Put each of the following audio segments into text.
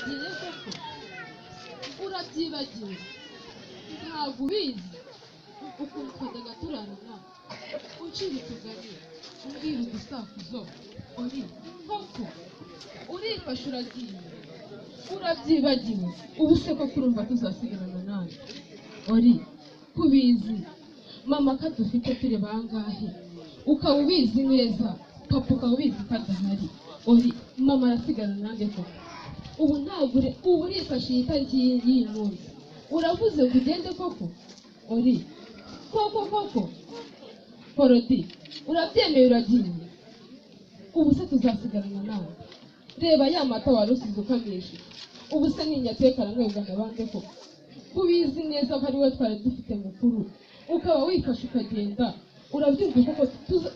urabyibagiwe koko urabyibagiwe ntabwo ubizi ukuntu twajyaga turarana uncira utugari umbwira udusakuzo uri koko urifashe uragiye urabyibagiwe ubu se koko urumva tuzasigarana nawe uri kubizi mama ko dufite turi bangahe ukaba ubizi neza papa ukaba ubizi ko adahari uri mama arasigana nanjye koko ubu ntabwo ubu urifashe iyi tariki y'iyi munsi uravuze ngo ugende koko uri koko Porodi urabyemeye uragiye ubu se tuzasigarana nawe reba ya mata warusize ukamisha ubu se ninyatekana mwebwa nabande koko ubizi neza ko ari we twari dufite mukuru ukaba wifashe ukagenda urabyumva koko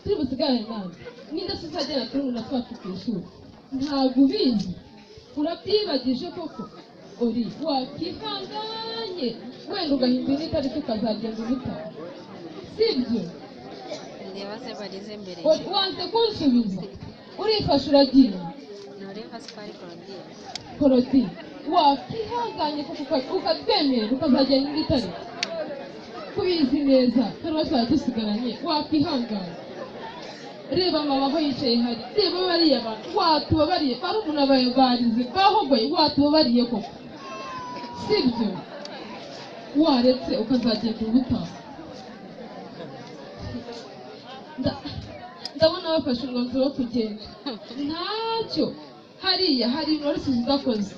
turi busigarane nawe ninde se uzagenda turi umuntu twacu ku ishuri ntabwo ubizi urabyibagije koko uri wakihanganye wenda ugahindura n'itariki ukazagenda ubutaha sibyo ndeba se barize mbere wanze kunsubiza urifashe uragiye ntureba se kwari Porodi wakihanganye koko ukatwemerera ukazagenda n'itariki kubizi neza kandi twari dusigaranye wakihanganye reba mama aho yicaye hari reba bariya bantu watubabariye bari umuntu abaye barize bahogoye watubabariye koko sibyo waretse ukazagenda ubutaha ndabona bafashe umwanzuro wo kugenda ntacyo hariya hari ibintu wari usize udakoze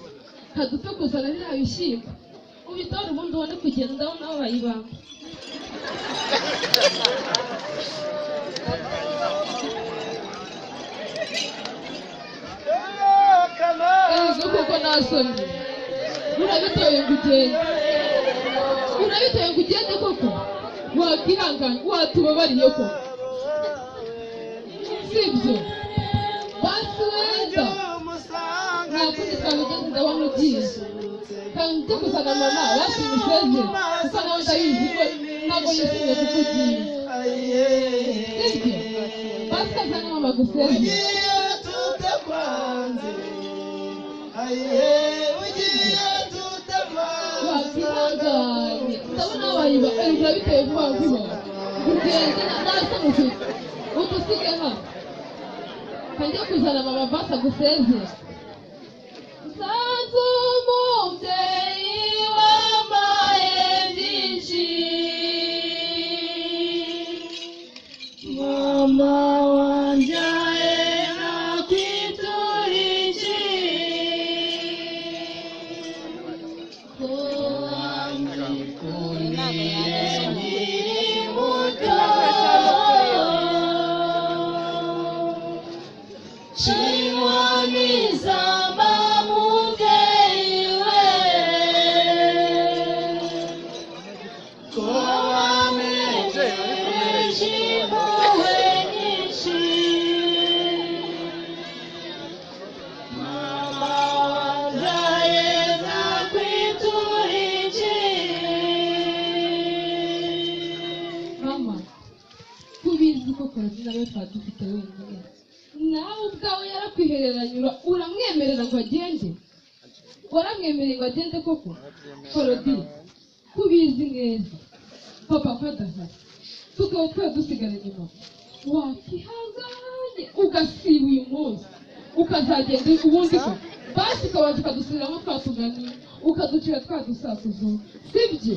kadupfe kuzana biriya bishyimbo ubitore ubundi ubone kugenda ndabona aho bayibamba ejo kuko nasomye urabitoye ngo ugende koko wakihanganye watubabariye koko sibyo basi wenda nakundi twabigeze ndabona ugiye kandi ujye kuzana mama basimuseze kuko nawe ndabizi ko ntabwo yishimiye kuko ugiye sibyo basi kazana mama guseze wakihanganye ndabona wayiba urabiteye vuba vuba ugende nasa mufite udusige hano kanjye kuzana mama basa gusezera nsanze umubyeyi wambaye byinshi mama wanjye nakwitura iki ko wamwikundiye nkiri muto Chiwamizamba mubyeyiwe ko wamenyeje impuhwe nyinshi mama wabyaye nakwitura iki mama kubizi ko Porodi nawe twari dufite wenyine nawe ubwawe yarakwihereranyura uramwemerera ngo agende waramwemereye ngo agende koko Porodi kubizi neza papa ko adahari tukaba twari dusigara inyuma wakihanganye ugasiba uyu munsi ukazagenda ubundi ko basi ukabanza ukadusubiramo twatuganiye ukaducira twadusakuzo sibyo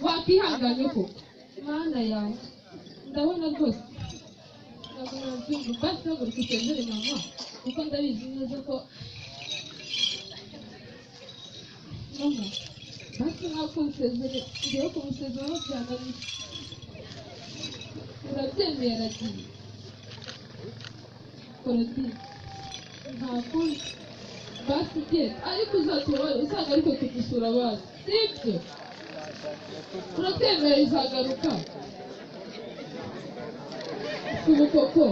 wakihanganye koko mana yawe ndabona rwose basi ntabwo dusezere mama kuko ndabizi neza ko mama basi ntabwo kumusezere ngewe kumusezeraho byananiye urabyemeye aragiye Porodi nta kundi basi genda ariko uzatubabare usanga ariko kudusura abana sibyo urabyemeye izagaruka ubu koko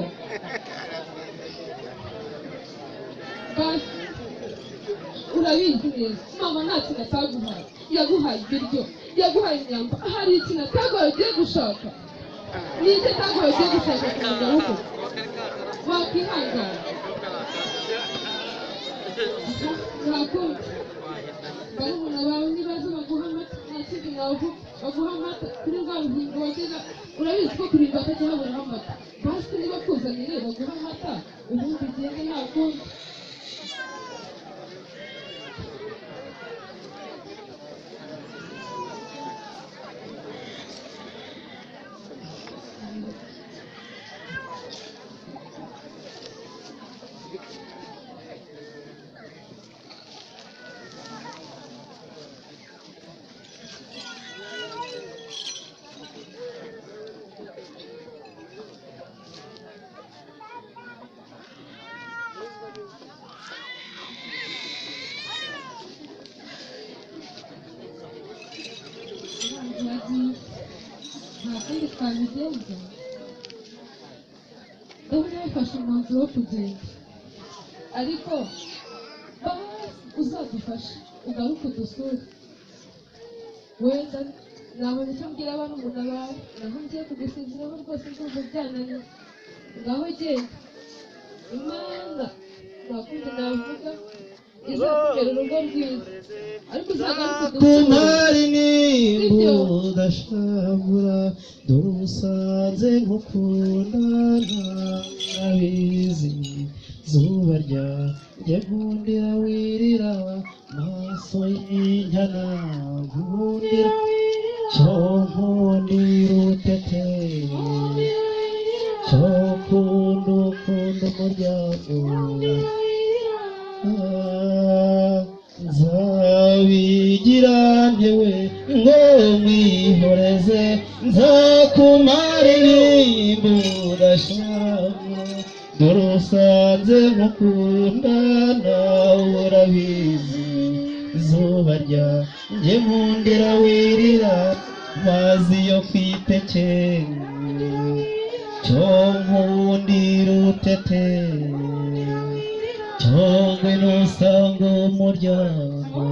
basi urabizi neza mama nta kintu ataguhaye yaguhaye ibiryo yaguhaye imyambaro hari ikintu ataguhaye ugiye gushaka n'icyo ataguhaye ugiye gushaka ku mugabo wakihangana ntakundi barumuna bawe nibaza baguha amata nta kindi navuga baguha amata kuri bwa bugingo wagira urabizi ko kurinda batajya baburaho amata basi niba kuzanire baguha amata ubundi ugende ntakundi nta kindi twabigenza ndabona yafashe umwanzuro wo kugenda ariko basi uzadufashe ugaruke udusure wenda nabona icyo mbwira barumuna bawe naho ngiye kugusezeraho rwose ndumva byananiye ngaho genda imana ntakundi navuga izakubera urugo rwiza ariko uzagaruke udusure kumari nimbuda shabura dore usanze nkukundana abizi zuba ryanjye nkundira wirira maso y'inyana nkundira cyo nkundira utete cyo ukunda umuryango nzabigira ntewe ngo mwihoreze nzakumara inimbuda shabura dore usanze nkukundana urabizi izuba ryanjye nkundira wirira mazi yo kwitekera cyo nkundira utete cyangwa nusanga umuryango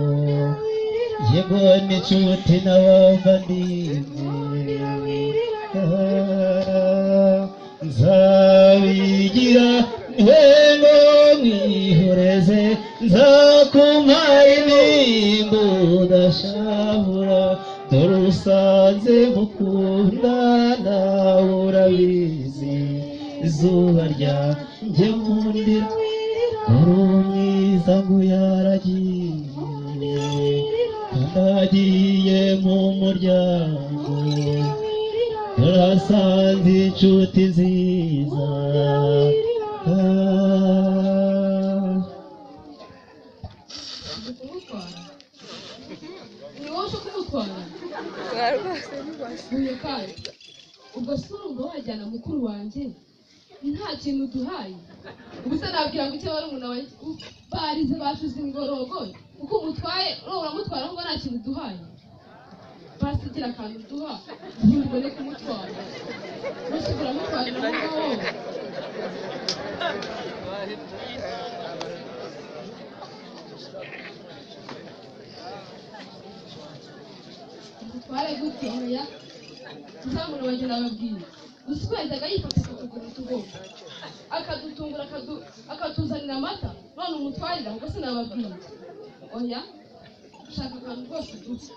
yego n'inshuti n'abavandimwe nzabigira ntego mwihoreze nzakumara inimbuda shabura dore usanze mukundana urabizi izuba ryanjye nkundira dore umwiza ngo yaragiye agiye mu muryango dore asanze inshuti nziza ni wowe ushaka kumutwara uyu kandi ubwo si urumva wajyana mukuru wanjye nta kintu duhaye ubu se nabwira ngo icyo barumuna wanjye barize bashize ingorogoye kuko umutwaye uramutwara ngo nta kintu duhaye basigira akantu duha ntibone kumutwara bose uramutwarira aho ngaho dutware gute oya tuzamura bagenda bababwira gusa uko yajyaga yifata akatugura utugomba akadutungura akatuzanira amata none umutwarira ubwo sinababwira oya ushaka akantu rwose dusa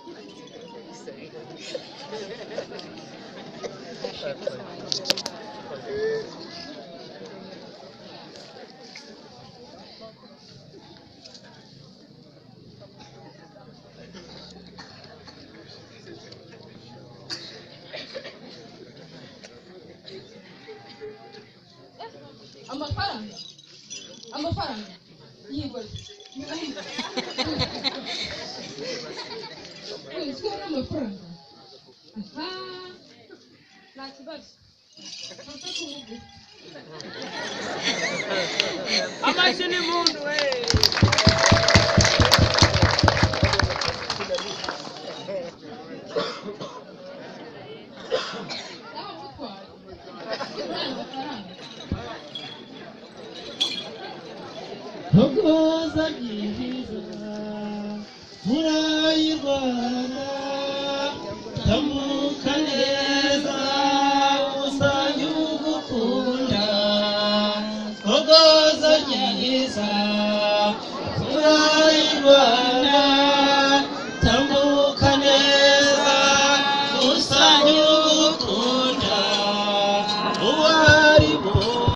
amafaranga yigore siko amafaranga aha nta kibazo amashyi ni muntu we Hogoza nyihiza murayi Rwanda tamuka neza usanye ugukunda Hogoza nyihiza murayi rwanda